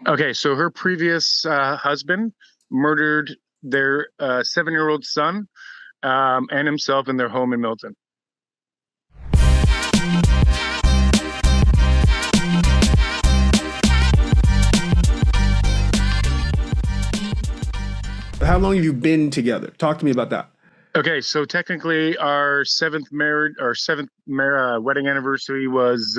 Okay, so her previous husband murdered their 7-year-old son and himself in their home in Milton. How long have you been together? Talk to me about that. Okay, so technically, our seventh wedding anniversary was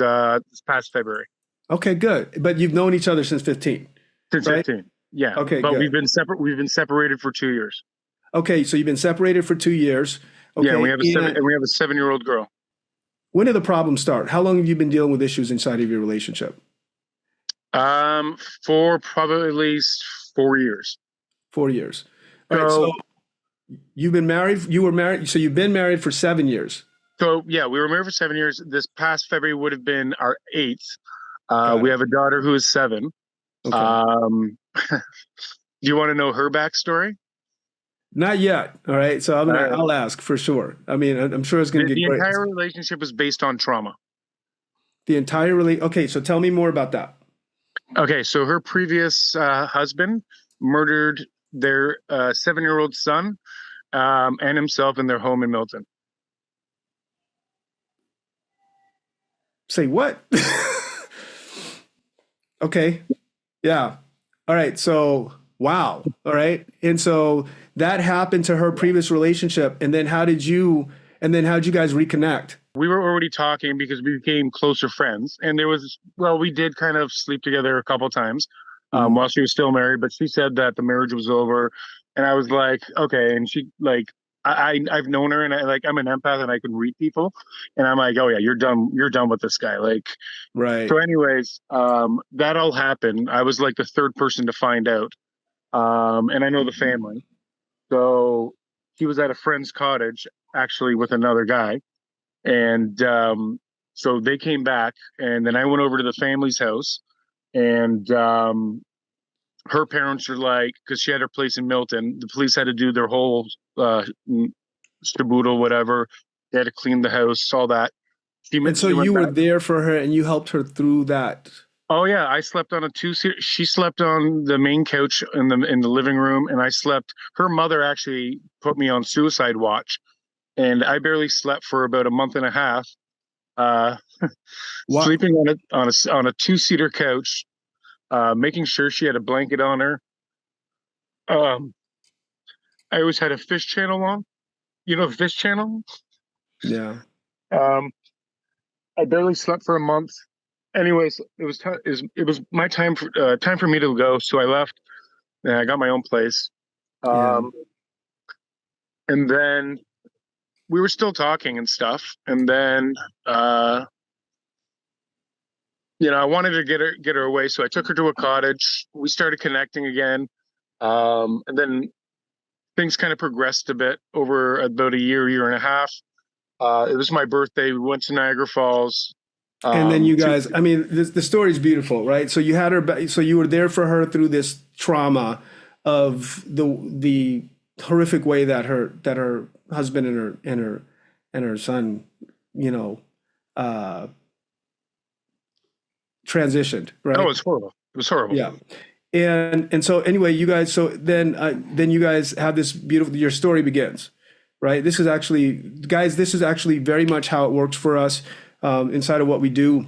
this past February. Okay, good. But you've known each other since 15, Since right? 15, yeah. Okay, But we've good. been separate. We've been separated for 2 years. Okay, so you've been separated for 2 years. Yeah, and we Okay, have and a 7-year-old girl. when did the problem start? How long have you been dealing with issues inside of your relationship? Um, for probably at least 4 years. 4 years. All right, so So, you've been married, you were married, so you've been married for 7 years. so yeah, we were married for 7 years. This past February would have been our eighth. Got We it. have a daughter who is 7. Okay. Um, do you want to know her backstory? Not yet. All right. So All right. I'll ask for sure. I mean, I'm sure it's going The, to get the great. entire relationship was based on trauma. The entire really. Okay. So tell me more about that. Okay, so her previous husband murdered their 7-year-old son and himself in their home in Milton. Say what? Okay. Yeah. All right. So, wow. All right. And so that happened to her previous relationship. And then how'd you guys reconnect? We were already talking because we became closer friends, and we did kind of sleep together a couple times Mhm. while she was still married. But she said that the marriage was over, and I was like, okay. And she like, I've known her, and I'm an empath, and I can read people, and I'm like, oh yeah, you're done with this guy. Like, Right. so, anyways, that all happened. I was like the third person to find out, and I know the family. So he was at a friend's cottage actually with another guy, and so they came back, and then I went over to the family's house, and her parents are like, because she had her place in Milton, the police had to do their whole staboodle, whatever. They had to clean the house, all that. And so She went you were back. there for her and you helped her through that. Oh yeah, I slept on a two-seat. She slept on the main couch in the living room, and I slept. Her mother actually put me on suicide watch, and I barely slept for about a month and a half. Uh, What? Sleeping on a two-seater couch, making sure she had a blanket on her. Um, I always had a fish channel on. You know, fish channel. Yeah. Um, I barely slept for a month. Anyways, it was my time for me to go, so I left, and I got my own place. Yeah. Um, and then we were still talking and stuff, and then uh, I wanted to get her away, so I took her to a cottage. We started connecting again, and then things kind of progressed a bit over about a year and a half. It was my birthday. We went to Niagara Falls. And then you To guys, I mean, the story is beautiful, right? So you had her, so you were there for her through this trauma of the horrific way that her husband and her son, you know, uh, transitioned, Oh, it right? was horrible. It was horrible. Yeah. And so anyway, you guys, so then you guys have this beautiful, your story begins, right? This is actually, guys, this is actually very much how it works for us inside of what we do.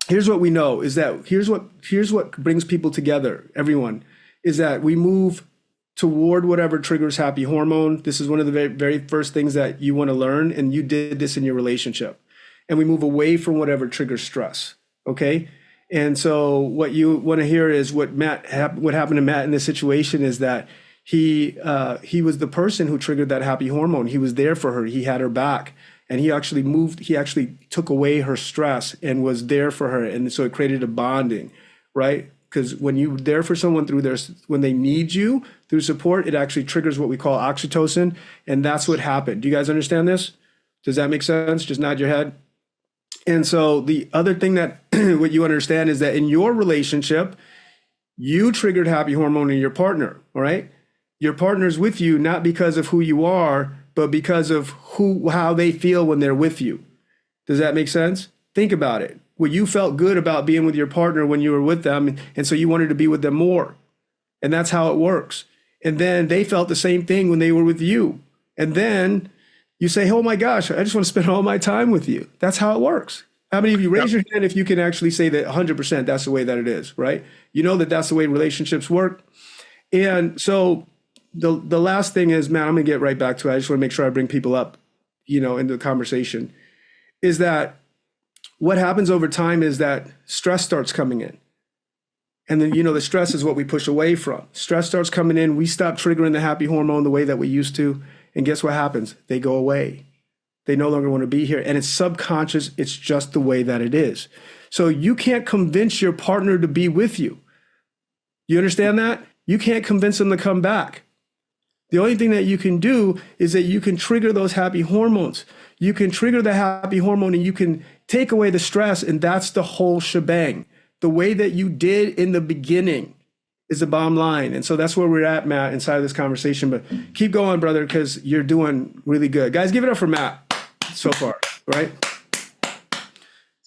Here's what we know is that here's what brings people together, everyone, is that we move toward whatever triggers happy hormone. This is one of the very first things that you want to learn, and you did this in your relationship. And we move away from whatever triggers stress. Okay. And so what you want to hear is what happened to Matt in this situation is that he was the person who triggered that happy hormone. He was there for her. He had her back, and he actually took away her stress and was there for her. And so it created a bonding, right? Because when you're there for someone when they need you through support, it actually triggers what we call oxytocin. And that's what happened. Do you guys understand this? Does that make sense? Just nod your head. And so the other thing that what you understand is that in your relationship, you triggered happy hormone in your partner, all right? Your partner's with you not because of who you are, but because of how they feel when they're with you. Does that make sense? Think about it. Well, you felt good about being with your partner when you were with them, and so you wanted to be with them more. And that's how it works. And then they felt the same thing when they were with you. And then you say, oh my gosh, I just want to spend all my time with you. That's how it works. How many of you raise your hand if you can actually say that 100% that's the way that it is, right? You know that that's the way relationships work. And so the last thing is, man, I'm going to get right back to it. I just want to make sure I bring people up, into the conversation, is that what happens over time is that stress starts coming in. And then, the stress is what we push away from. Stress starts coming in. We stop triggering the happy hormone the way that we used to. And guess what happens? They go away. They no longer want to be here. And it's subconscious. It's just the way that it is. So you can't convince your partner to be with you. You understand that? You can't convince them to come back. The only thing that you can do is that you can trigger those happy hormones. You can trigger the happy hormone and you can take away the stress. And that's the whole shebang. The way that you did in the beginning is the bottom line. And so that's where we're at, Matt, inside of this conversation. But keep going, brother, because you're doing really good. Guys, give it up for Matt so far, right?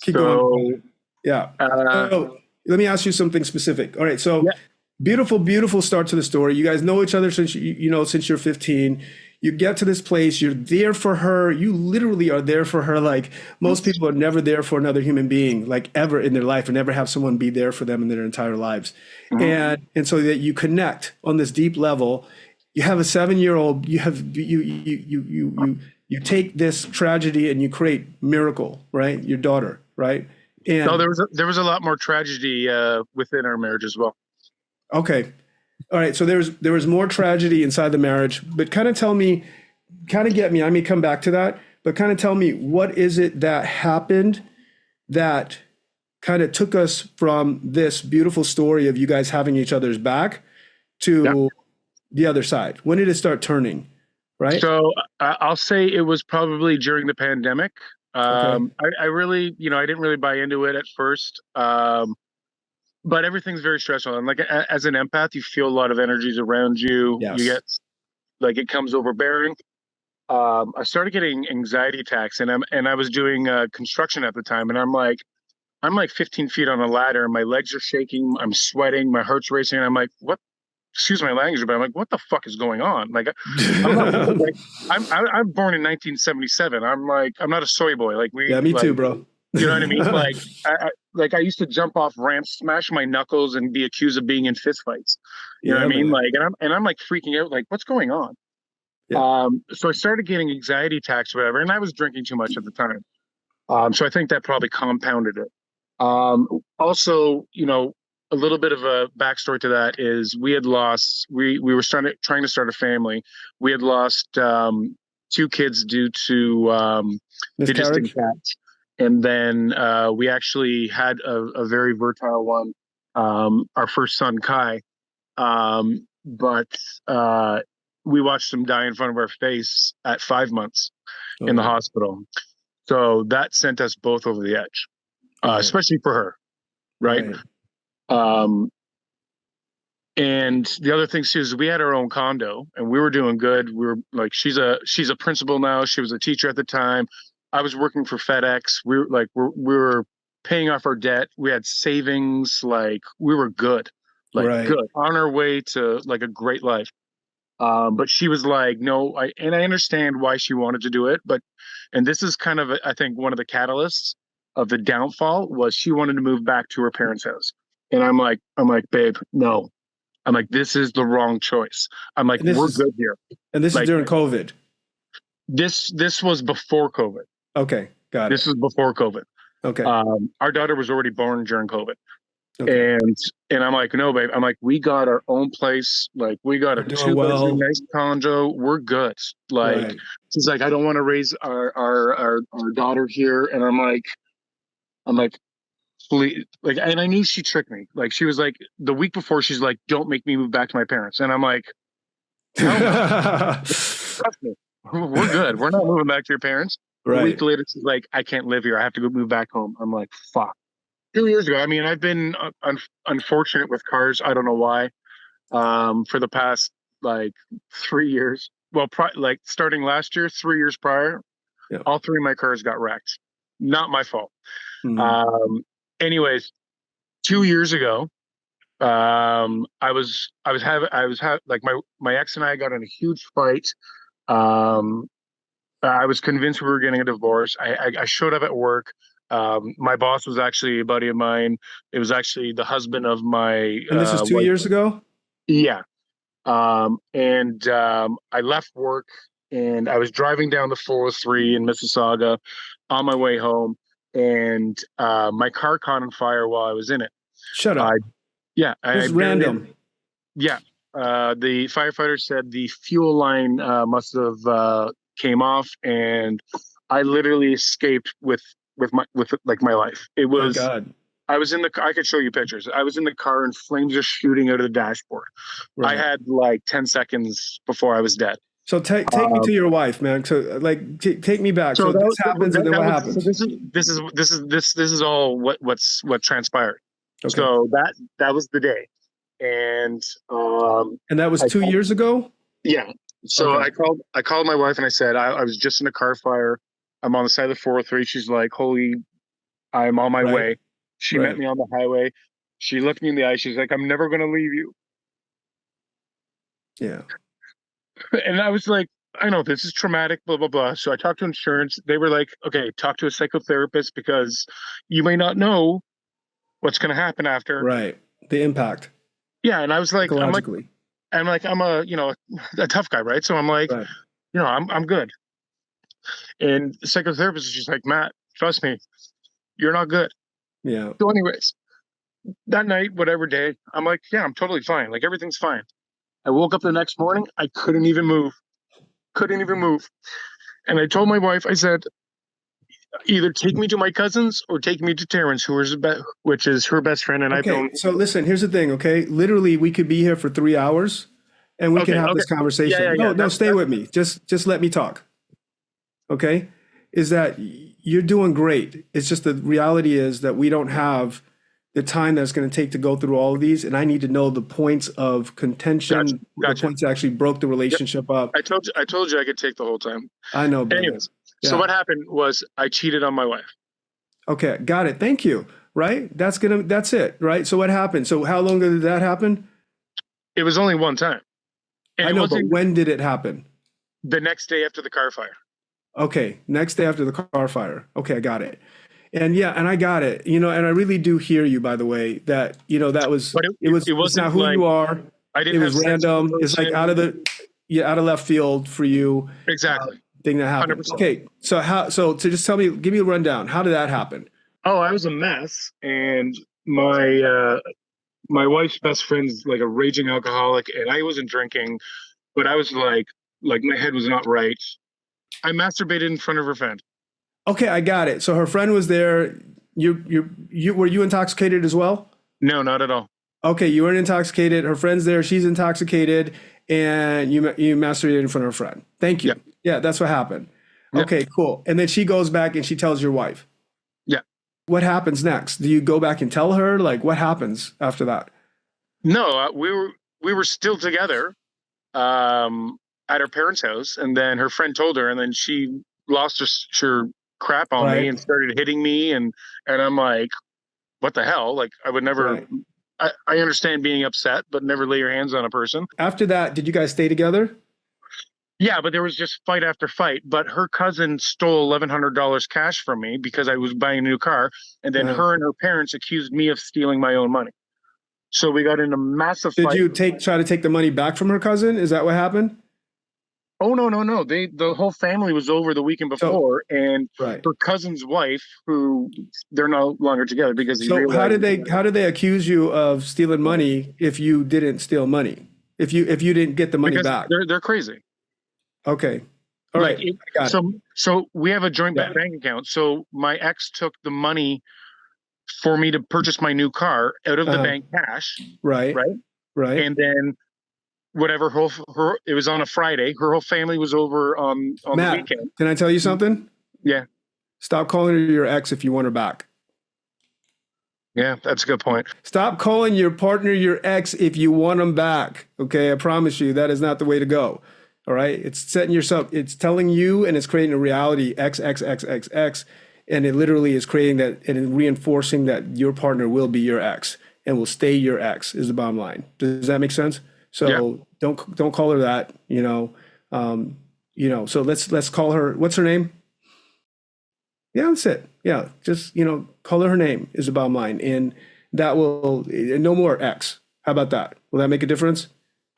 Keep going. Yeah. So let me ask you something specific. All right. So beautiful, beautiful start to the story. You guys know each other since since you're 15. You get to this place, you're there for her. You literally are there for her. Like most people are never there for another human being, like ever in their life, and never have someone be there for them in their entire lives. Mm-hmm. And so that you connect on this deep level. You have a 7-year-old. You take this tragedy and you create miracle, right? Your daughter, right? And no, there was a lot more tragedy within our marriage as well. Okay. All right, so there was more tragedy inside the marriage, but kind of get me, I may come back to that, but kind of tell me, what is it that happened that kind of took us from this beautiful story of you guys having each other's back to the other side? When did it start turning, right? So I'll say it was probably during the pandemic. I really, I didn't really buy into it at first. But everything's very stressful. And like as an empath, you feel a lot of energies around you. Yes. You get it comes overbearing. I started getting anxiety attacks, and I was doing construction at the time, and I'm like 15 feet on a ladder, and my legs are shaking. I'm sweating. My heart's racing. And I'm like, what? Excuse my language, but I'm like, what the fuck is going on? Like, I'm born in 1977. I'm not a soy boy. Like me too, bro. You know what I mean? I used to jump off ramps, smash my knuckles, and be accused of being in fistfights. You know what I mean? Man. I'm like freaking out. Like, what's going on? Yeah. So I started getting anxiety attacks, or whatever, and I was drinking too much at the time. So I think that probably compounded it. Also, a little bit of a backstory to that is we had lost. We were trying to start a family. We had lost 2 kids due to miscarriage. And then we actually had a very fertile one, our first son, Kai. But we watched him die in front of our face at 5 months in the hospital. So that sent us both over the edge, especially for her, right? And the other thing too is we had our own condo and we were doing good. We were like, she's a principal now. She was a teacher at the time. I was working for FedEx. We were paying off our debt. We had savings. Like we were good, good on our way to like a great life. But she was like, no, I understand why she wanted to do it. And this is kind of, I think, one of the catalysts of the downfall was she wanted to move back to her parents' house. And I'm like, babe, no. I'm like, this is the wrong choice. I'm like, we're good here. And this is during COVID. This was before COVID. Okay, got it. This was before COVID. Okay. Our daughter was already born during COVID. Okay. And I'm like, no, babe. I'm like, we got our own place. Like, we got a 2-bedroom nice condo. We're good. Like, she's like, I don't want to raise our daughter here. And I'm like, please. Like, and I knew she tricked me. Like, she was like, the week before, she's like, don't make me move back to my parents. And I'm like, trust me. We're good. We're not moving back to your parents. A week later, she's like, I can't live here. I have to go move back home. I'm like, fuck. 2 years ago. I mean, I've been unfortunate with cars. I don't know why. For the past 3 years. Well, starting last year, 3 years prior, all 3 of my cars got wrecked. Not my fault. Mm. Um, anyways, 2 years ago, like my ex and I got in a huge fight. Um, I was convinced we were getting a divorce. I showed up at work. My boss was actually a buddy of mine. It was actually the husband of my And this is two wife. years ago? Yeah. And I left work and I was driving down the 403 in Mississauga on my way home, and my car caught on fire while I was in it. Shut I up. Yeah, This I is barely. random. Yeah, the firefighter said the fuel line must have came off, and I literally escaped with like my life. It Thank was. God. I was in the. I could show you pictures. I was in the car and flames are shooting out of the dashboard. I Right. had like 10 seconds before I was dead. So take me to Um, your wife, man. So like take me back. so So this that, happens, and then that what was so happens? this is all what transpired. Okay. So that was the day, and And that was I 2 years ago? yeah. So Okay. I called my wife and I said I was just in a car fire. I'm on the side of the 403. She's like, "Holy, I'm on my Right. way." She met Right. me on the highway. She looked me in the eye. She's like, "I'm never gonna leave you." Yeah. And I was like, I know this is traumatic, blah, blah, blah. So I talked to insurance. They were like, okay, talk to a psychotherapist because you may not know what's going to happen after. Right. The impact Yeah. And I was like, psychologically. I'm a, a tough guy, right? So I'm like, Right. I'm good. And the psychotherapist is just like, Matt, trust me, you're not good. Yeah. So anyways, that night, whatever day, I'm like, yeah, I'm totally fine. Like everything's fine. I woke up the next morning. I couldn't even move. Couldn't even move. And I told my wife, I said, either take me to my cousins or take me to Terrence, which is her best friend, and I've Okay. known. So listen, here's the thing, okay? Literally, we could be here for 3 hours and we could Okay, have okay, this conversation. yeah. No, stay with me. Just let me talk. Okay? Is that you're doing great. It's just the reality is that we don't have the time that's going to take to go through all of these, and I need to know the points of Gotcha, contention, the gotcha. points that actually broke the Yep, relationship up. I told you I could take the whole time. I know, brother. Anyways, so Yeah. what happened was I cheated on my wife. Okay, got it. Thank you. Right? That's it, right? So what happened? So how long ago did that happen? It was only one time, and I it know, but wasn't when did it happen? the next day after the car fire. Okay, next day after the car fire. Okay, I got it. And yeah, and I got it. And I really do hear you, by the way, that, that was, But it it's not wasn't who like you are. I It didn't have was sex with random. the It's like person. out of left field for you, Exactly, thing that happened. 100%. Okay, so to just give me a rundown. How did that happen? Oh, I was a mess, and my wife's best friend's like a raging alcoholic, and I wasn't drinking, but I was like my head was not right. I masturbated in front of her friend. Okay, I got it. So her friend was there. You were you intoxicated as well? No, not at all. Okay, you weren't intoxicated. Her friend's there. She's intoxicated, and you masturbated in front of her friend. Thank Yeah, you. Yeah, that's what happened. yeah, Okay, cool. And then she goes back and she tells your wife. yeah. What happens next? Do you go back and tell her? Like, what happens after that? No, we were still together um, at her parents' house, and then her friend told her, and then she lost her crap on me Right, and started hitting me, and I'm like, what the hell? Like I would never. right. I understand being upset, but never lay your hands on a person. After that, did you guys stay together? Yeah, but there was just fight after fight. But her cousin stole $1,100 cash from me because I was buying a new car, and then Uh, her and her parents accused me of stealing my own money. So we got in a massive did fight. you try to take the money back from her cousin? Is that what happened? Oh no, no, no! The whole family was over the weekend So, before, and right. her cousin's wife, who they're no longer together because he So realized how did they accuse you of stealing money if you didn't steal money? If you didn't get the money because back? they're crazy. Okay. All Like right. I got it. so we have a joint Yeah. bank account. So my ex took the money for me to purchase my new car out of the Uh, bank cash, right. right? Right. And then whatever her it was on a Friday. Her whole family was over on the Matt, weekend. can I tell you something? Yeah, Stop calling her your ex if you want her back. yeah, that's a good point. Stop calling your partner your ex if you want them back. Okay, I promise you that is not the way to go. All right, it's setting yourself. It's telling you, and it's creating a reality. X X X X X, And it literally is creating that and reinforcing that your partner will be your ex and will stay your ex is the bottom line. Does that make sense? Yeah. So don't call her that, so let's call her, what's her name? Yeah, that's it. Yeah. Just, call her name is the bottom line. And that will, no more X. How about that? Will that make a difference?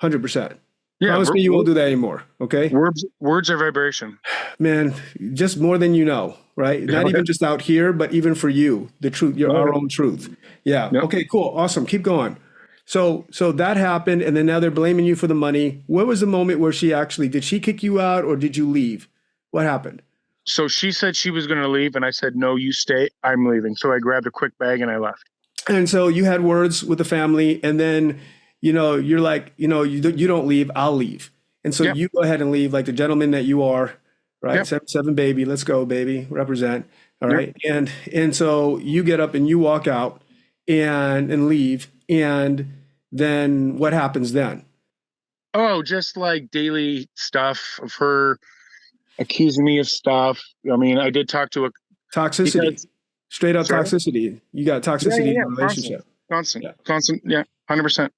100%. Yeah. Promise me you won't do that anymore. Okay. Words are vibration. Man, just more than you know, right? Not even just out here, but even for you, the truth, our own truth. Yeah. Yep. Okay, cool. Awesome. Keep going. So that happened. And then now they're blaming you for the money. What was the moment where did she kick you out or did you leave? What happened? So she said she was going to leave and I said, no, you stay. I'm leaving. So I grabbed a quick bag and I left. And so you had words with the family and then, you're like, you don't leave, I'll leave. And so you go ahead and leave like the gentleman that you are, right? 7-7 baby, let's go, baby, represent. All right. And so you get up and you walk out and leave. And then what happens then? Oh, just like daily stuff of her accusing me of stuff. I mean, I did talk to toxicity, straight up toxicity. You got toxicity in your relationship. Constant, 100%.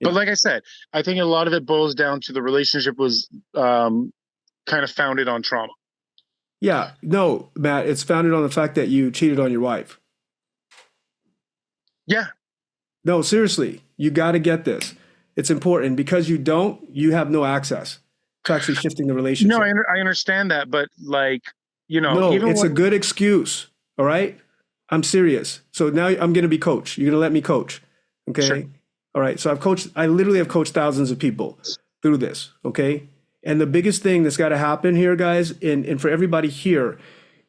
But like I said, I think a lot of it boils down to the relationship was kind of founded on trauma. Yeah, no, Matt, it's founded on the fact that you cheated on your wife. Yeah. No, seriously, you got to get this. It's important because you have no access to actually shifting the relationship. No, I understand that, but no, even a good excuse. All right. I'm serious. So now I'm going to be coach. You're going to let me coach. Okay. Sure. All right. So I literally have coached thousands of people through this. Okay. And the biggest thing that's got to happen here, guys, and for everybody here,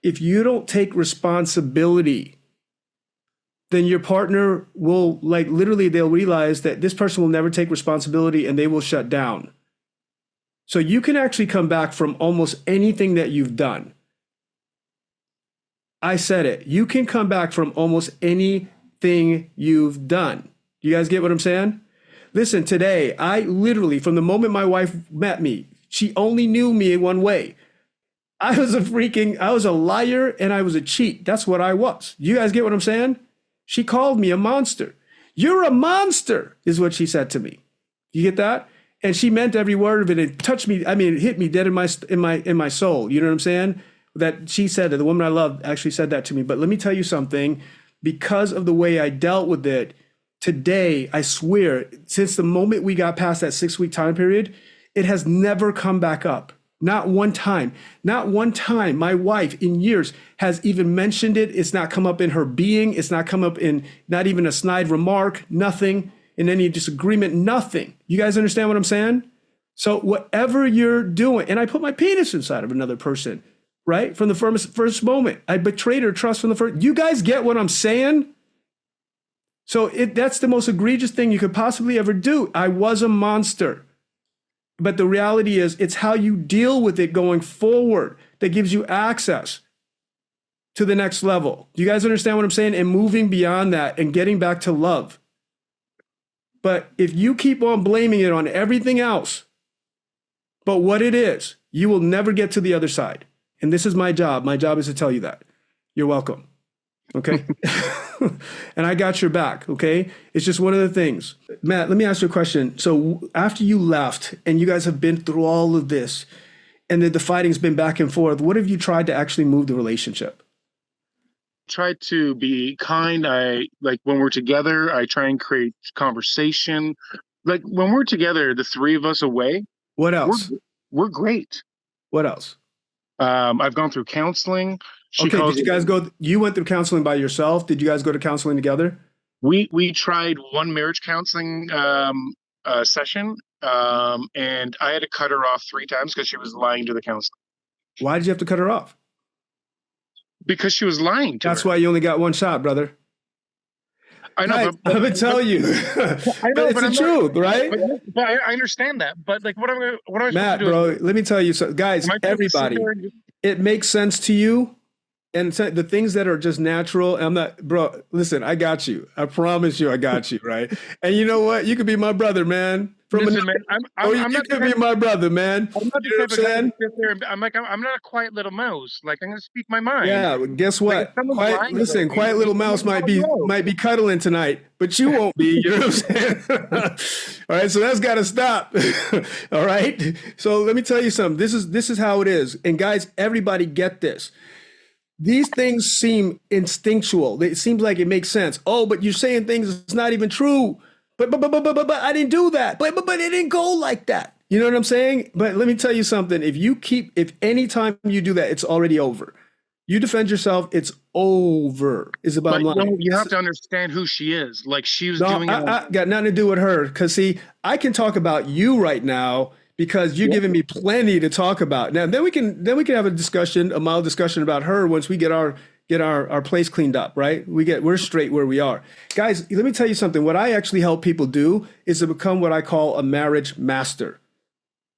if you don't take responsibility, then your partner will they'll realize that this person will never take responsibility and they will shut down. So you can actually come back from almost anything that you've done. I said it. You can come back from almost anything you've done. You guys get what I'm saying? Listen, today, I literally, from the moment my wife met me, she only knew me in one way. I was a liar and I was a cheat. That's what I was. You guys get what I'm saying? She called me a monster. You're a monster, is what she said to me. You get that? And she meant every word of it. It touched me. I mean, it hit me dead in my soul. You know what I'm saying? That she said that the woman I love actually said that to me. But let me tell you something, because of the way I dealt with it today, I swear, since the moment we got past that 6-week time period, it has never come back up. Not one time. Not one time. My wife in years has even mentioned it. It's not come up in her being. It's not come up in not even a snide remark, nothing, in any disagreement, nothing. You guys understand what I'm saying? So whatever you're doing, and I put my penis inside of another person, right? From the first moment. I betrayed her trust from the first. You guys get what I'm saying? So that's the most egregious thing you could possibly ever do. I was a monster. But the reality is, it's how you deal with it going forward that gives you access to the next level. Do you guys understand what I'm saying? And moving beyond that and getting back to love. But if you keep on blaming it on everything else, but what it is, you will never get to the other side. And this is my job. My job is to tell you that. You're welcome. Okay. And I got your back. Okay. It's just one of the things. Matt, let me ask you a question. So after you left and you guys have been through all of this and the fighting's been back and forth, what have you tried to actually move the relationship? Try to be kind. When we're together, I try and create conversation. Like when we're together, the three of us away. What else? We're great. What else? I've gone through counseling. Did you guys go? You went through counseling by yourself. Did you guys go to counseling together? We tried one marriage counseling session, and I had to cut her off 3 times because she was lying to the counselor. Why did you have to cut her off? Because she was lying to her. That's why you only got one shot, brother. I know. I'm gonna tell you, but it's the truth, right? But I understand that. But like, what am I Matt, supposed to do? bro, let me tell you, guys, everybody, it makes sense to you. And the things that are just natural, I'm not, bro, listen, I got you. I promise you I got you, right? And you know what? You could be my brother, man. from Listen, another. man, I'm Oh, I'm, you I'm not the can type, be my brother, man. I'm not the You know type what of I'm guy to saying? sit there and I'm not a quiet little mouse. Like I'm gonna speak my mind. Yeah, but guess Like if what? someone's Quiet, lying about listen, me, quiet little I'm mouse gonna call you out. might be cuddling tonight, but you won't be. You know what I'm saying? All right, so that's got to stop. All right. So let me tell you something. This is how it is. And guys, everybody get this. These things seem instinctual. It seems like it makes sense. Oh, but you're saying things that's not even true. But I didn't do that. But it didn't go like that. You know what I'm saying? But let me tell you something. If any time you do that, it's already over. You defend yourself, it's over. Is the bottom But line. you have to understand who she is. Like she was No, doing it on. I got nothing to do with her. Because see, I can talk about you right now because you're Yeah. giving me plenty to talk about. Now, then we can have a mild discussion about her once we get our place cleaned up, right? We're straight where we are. Guys, let me tell you something. What I actually help people do is to become what I call a marriage master.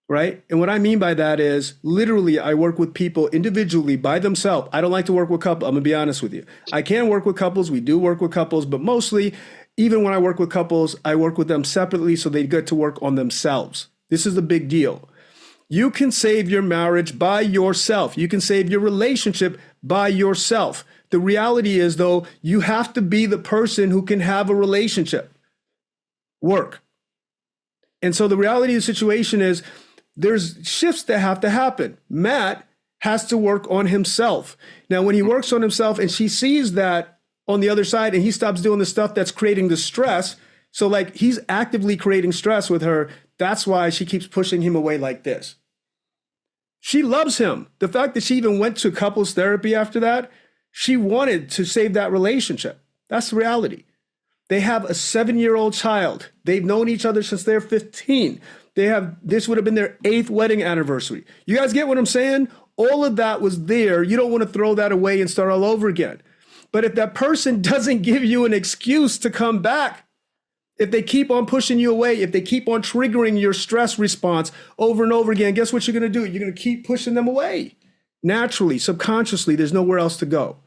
Right? And what I mean by that is literally I work with people individually by themselves. I don't like to work with couples. I'm gonna be honest with you. I can work with couples. We do work with couples, but mostly, even when I work with couples, I work with them separately so they get to work on themselves. This is the big deal. You can save your marriage by yourself. You can save your relationship by yourself. The reality is, though, you have to be the person who can have a relationship work. And so the reality of the situation is, there's shifts that have to happen. Matt has to work on himself. Now, when he works on himself and she sees that on the other side and he stops doing the stuff that's creating the stress, so like he's actively creating stress with her, that's why she keeps pushing him away like this. She loves him. The fact that she even went to couples therapy after that, she wanted to save that relationship. That's the reality. They have a 7-year-old child. They've known each other since they're 15. This would have been their 8th wedding anniversary. You guys get what I'm saying? All of that was there. You don't want to throw that away and start all over again. But if that person doesn't give you an excuse to come back, if they keep on pushing you away, if they keep on triggering your stress response over and over again, guess what you're going to do? You're going to keep pushing them away. Naturally, subconsciously, there's nowhere else to go.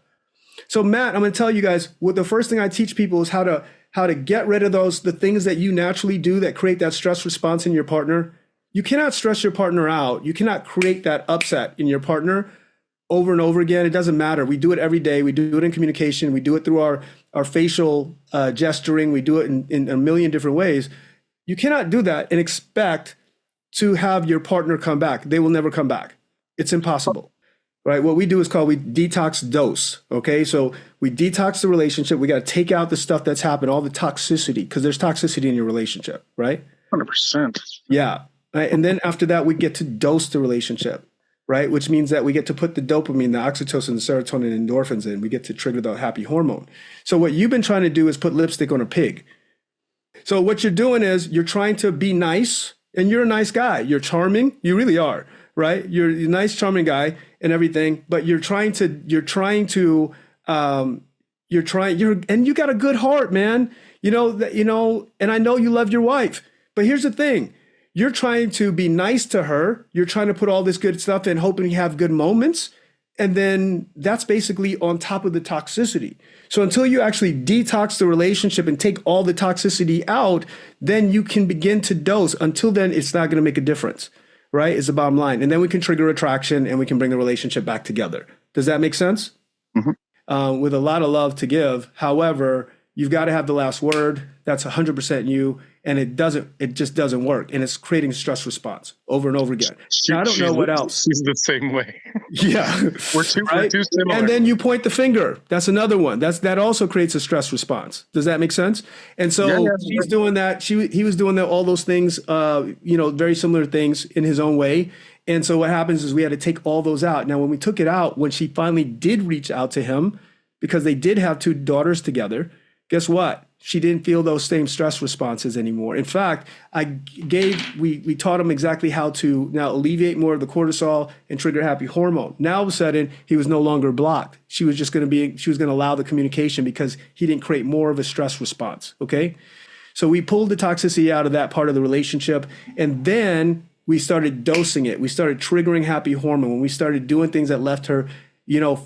So Matt, I'm going to tell you guys, what the first thing I teach people is how to get rid of the things that you naturally do that create that stress response in your partner. You cannot stress your partner out. You cannot create that upset in your partner over and over again. It doesn't matter. We do it every day. We do it in communication. We do it through our facial gesturing. We do it in a million different ways. You cannot do that and expect to have your partner come back. They will never come back. It's impossible. Right? What we do is we detox dose. Okay. So we detox the relationship. We got to take out the stuff that's happened, all the toxicity, because there's toxicity in your relationship, right? 100%. Yeah. Right? And then after that, we get to dose the relationship, right? Which means that we get to put the dopamine, the oxytocin, the serotonin, and endorphins in. We get to trigger the happy hormone. So what you've been trying to do is put lipstick on a pig. So what you're doing is you're trying to be nice, and you're a nice guy. You're charming. You really are, right? You're a nice, charming guy and everything, but and you got a good heart, man. And I know you love your wife, but here's the thing. You're trying to be nice to her. You're trying to put all this good stuff in, hoping you have good moments. And then that's basically on top of the toxicity. So until you actually detox the relationship and take all the toxicity out, then you can begin to dose. Until then, it's not going to make a difference, right? Is the bottom line. And then we can trigger attraction and we can bring the relationship back together. Does that make sense? Mm-hmm. With a lot of love to give. However, you've got to have the last word. That's 100% you. And it just doesn't work. And it's creating stress response over and over again. Now, I don't know what else. She's the same way. Yeah. We're too similar. And then you point the finger. That's another one. That also creates a stress response. Does that make sense? And so she's doing that. He was doing all those things, very similar things in his own way. And so what happens is we had to take all those out. Now, when we took it out, when she finally did reach out to him, because they did have 2 daughters together, guess what? She didn't feel those same stress responses anymore. In fact, we taught him exactly how to now alleviate more of the cortisol and trigger happy hormone. Now, all of a sudden, he was no longer blocked. She was going to allow the communication because he didn't create more of a stress response. Okay. So we pulled the toxicity out of that part of the relationship. And then we started dosing it. We started triggering happy hormone. When we started doing things that left her,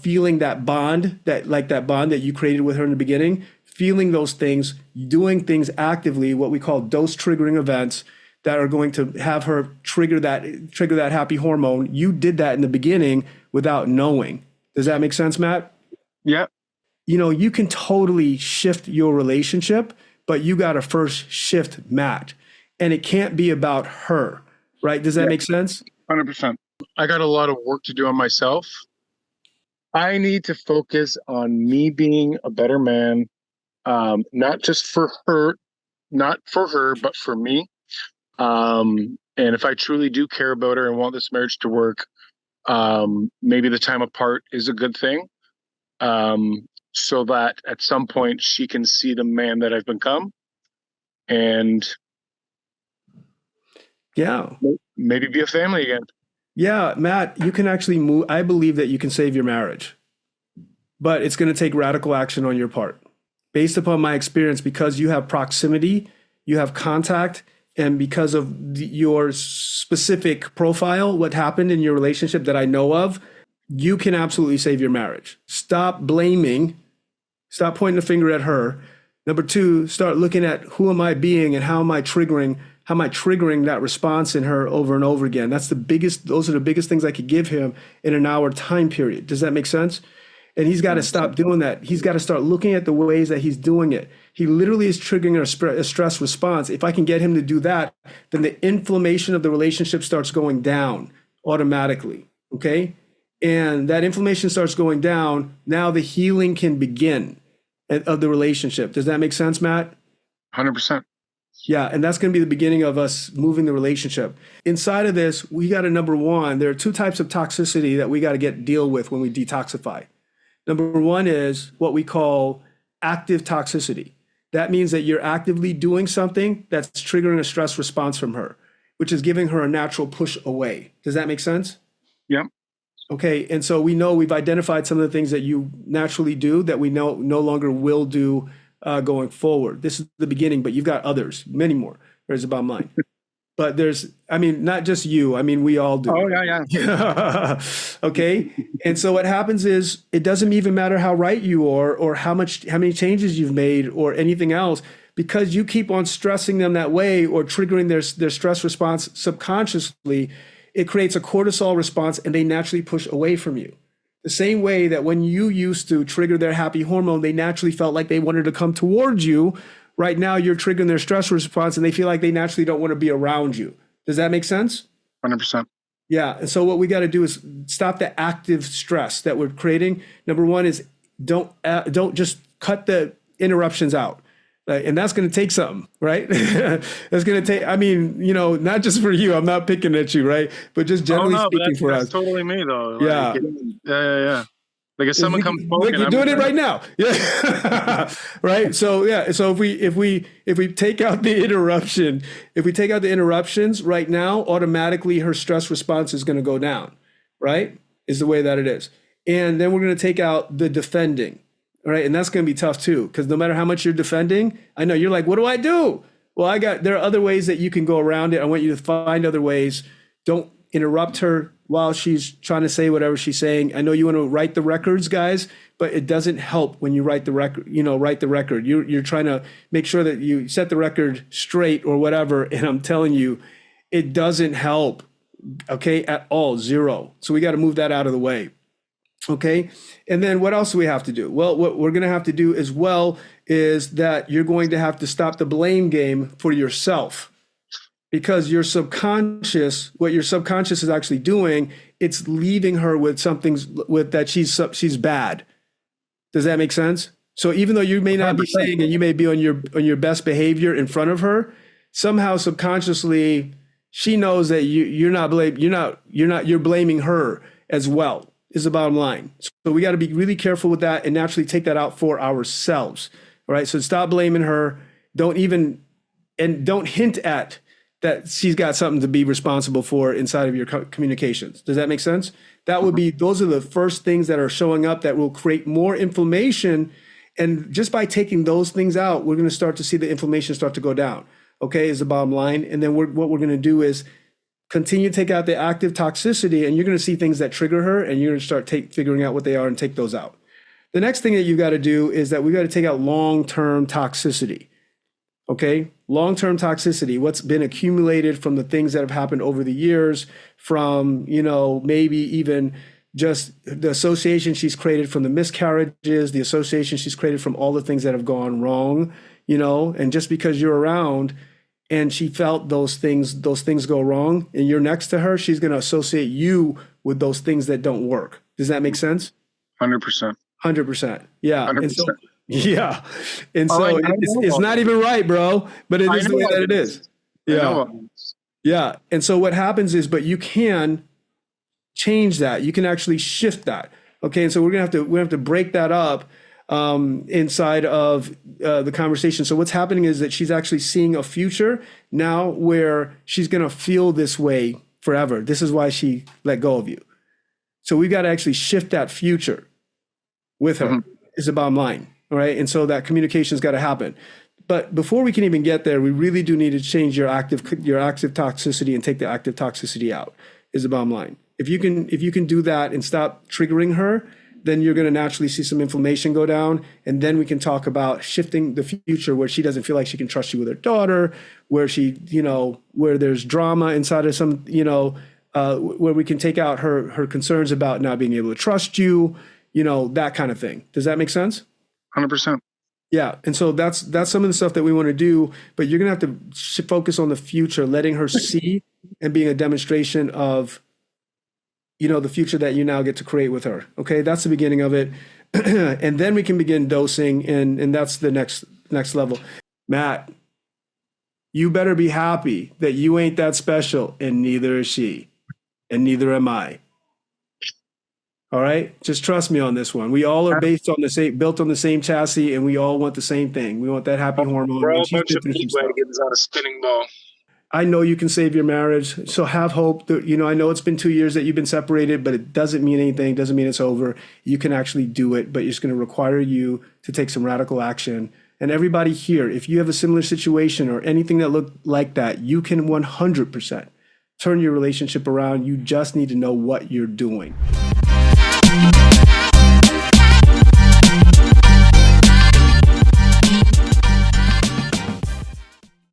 feeling that bond, that bond that you created with her in the beginning, feeling those things, doing things actively, what we call dose triggering events that are going to have her trigger that happy hormone. You did that in the beginning without knowing. Does that make sense, Matt? Yeah. You can totally shift your relationship, but you got to first shift Matt. And it can't be about her, right? Does that make sense? 100%. I got a lot of work to do on myself. I need to focus on me being a better man, not just for her, but for me. And if I truly do care about her and want this marriage to work, maybe the time apart is a good thing. So that at some point she can see the man that I've become, and maybe be a family again. Yeah, Matt, you can actually move. I believe that you can save your marriage, but it's going to take radical action on your part. Based upon my experience, because you have proximity, you have contact, and because of your specific profile, what happened in your relationship that I know of, you can absolutely save your marriage. Stop blaming. Stop pointing the finger at her. Number two, start looking at who am I being and how am I triggering that response in her over and over again. Those are the biggest things I could give him in an hour time period. Does that make sense? And he's got to stop doing that. He's got to start looking at the ways that he's doing it. He literally is triggering a stress response. If I can get him to do that, then the inflammation of the relationship starts going down automatically, okay? And that inflammation starts going down, now the healing can begin of the relationship. Does that make sense, Matt? 100%. Yeah, and that's going to be the beginning of us moving the relationship. Inside of this, we got to, number one, there are two types of toxicity that we got to deal with when we detoxify. Number one is what we call active toxicity. That means that you're actively doing something that's triggering a stress response from her, which is giving her a natural push away. Does that make sense? Yeah. Okay, and so we've identified some of the things that you naturally do that we no longer will do going forward. This is the beginning, but you've got others, many more. There's the bottom line. But not just you. We all do. Oh, yeah. Okay. And so what happens is it doesn't even matter how right you are or how many changes you've made or anything else, because you keep on stressing them that way or triggering their stress response subconsciously, it creates a cortisol response and they naturally push away from you. The same way that when you used to trigger their happy hormone, they naturally felt like they wanted to come towards you. Right now, you're triggering their stress response and they feel like they naturally don't want to be around you. Does that make sense? 100%. Yeah. And so what we got to do is stop the active stress that we're creating. Number one is don't just cut the interruptions out. And that's going to take something, right? That's going to take, not just for you, I'm not picking at you, right? But just generally speaking for us. That's totally me though. Yeah. Yeah. Like if someone comes forward, you're doing it right now. Yeah. Right. So yeah. So if we take out the interruptions right now, automatically her stress response is going to go down, right? Is the way that it is. And then we're going to take out the defending. Right. And that's going to be tough too, because no matter how much you're defending, I know you're like, what do I do? Well, there are other ways that you can go around it. I want you to find other ways. Don't interrupt her while she's trying to say whatever she's saying. I know you want to write the records, guys, but it doesn't help when you write the record, You're trying to make sure that you set the record straight or whatever. And I'm telling you, it doesn't help. Okay. At all. Zero. So we got to move that out of the way. Okay. And then what else do we have to do? Well, what we're going to have to do as well is that you're going to have to stop the blame game for yourself, because what your subconscious is actually doing, it's leaving her with something that she's bad. Does that make sense? So even though you may not be saying, and you may be on your best behavior in front of her, somehow subconsciously she knows that you're blaming her as well. Is the bottom line. So we got to be really careful with that and naturally take that out for ourselves. All right. So stop blaming her. Don't hint at that she's got something to be responsible for inside of your communications. Does that make sense? Those are the first things that are showing up that will create more inflammation. And just by taking those things out, we're going to start to see the inflammation start to go down. Okay. Is the bottom line. And then what we're going to do is continue to take out the active toxicity, and you're going to see things that trigger her, and you're going to start figuring out what they are and take those out. The next thing that you got to do is that we got to take out long-term toxicity. Okay. Long-term toxicity, what's been accumulated from the things that have happened over the years, from, maybe even just the association she's created from the miscarriages, the association she's created from all the things that have gone wrong, and just because you're around and she felt those things go wrong and you're next to her, she's going to associate you with those things that don't work. Does that make sense? 100%. 100%. Yeah. 100%. And so, yeah. And so I it's not even right, bro, but it is the way that it is. Yeah. Yeah. And so what happens is, but you can change that. You can actually shift that. Okay. And so we have to break that up inside of the conversation. So what's happening is that she's actually seeing a future now where she's going to feel this way forever. This is why she let go of you. So we've got to actually shift that future with her, is the bottom line. All right. And so that communication's got to happen. But before we can even get there, we really do need to change your active toxicity and take the active toxicity out, is the bottom line. If you can do that and stop triggering her, then you're going to naturally see some inflammation go down. And then we can talk about shifting the future where she doesn't feel like she can trust you with her daughter, where where there's drama inside of some, where we can take out her concerns about not being able to trust you, that kind of thing. Does that make sense? 100%. Yeah. And so that's some of the stuff that we want to do, but you're going to have to focus on the future, letting her see and being a demonstration of, the future that you now get to create with her. Okay. That's the beginning of it. And then we can begin dosing, and that's the next level. Matt, you better be happy that you ain't that special, and neither is she, and neither am I. All right, just trust me on this one. We all are built on the same chassis, and we all want the same thing. We want that happy hormone. We're all a bunch of meat wagons on a spinning ball. I know you can save your marriage, so have hope. That, I know it's been 2 years that you've been separated, but it doesn't mean anything. Doesn't mean it's over. You can actually do it, but it's going to require you to take some radical action. And everybody here, if you have a similar situation or anything that looked like that, you can 100% turn your relationship around. You just need to know what you're doing.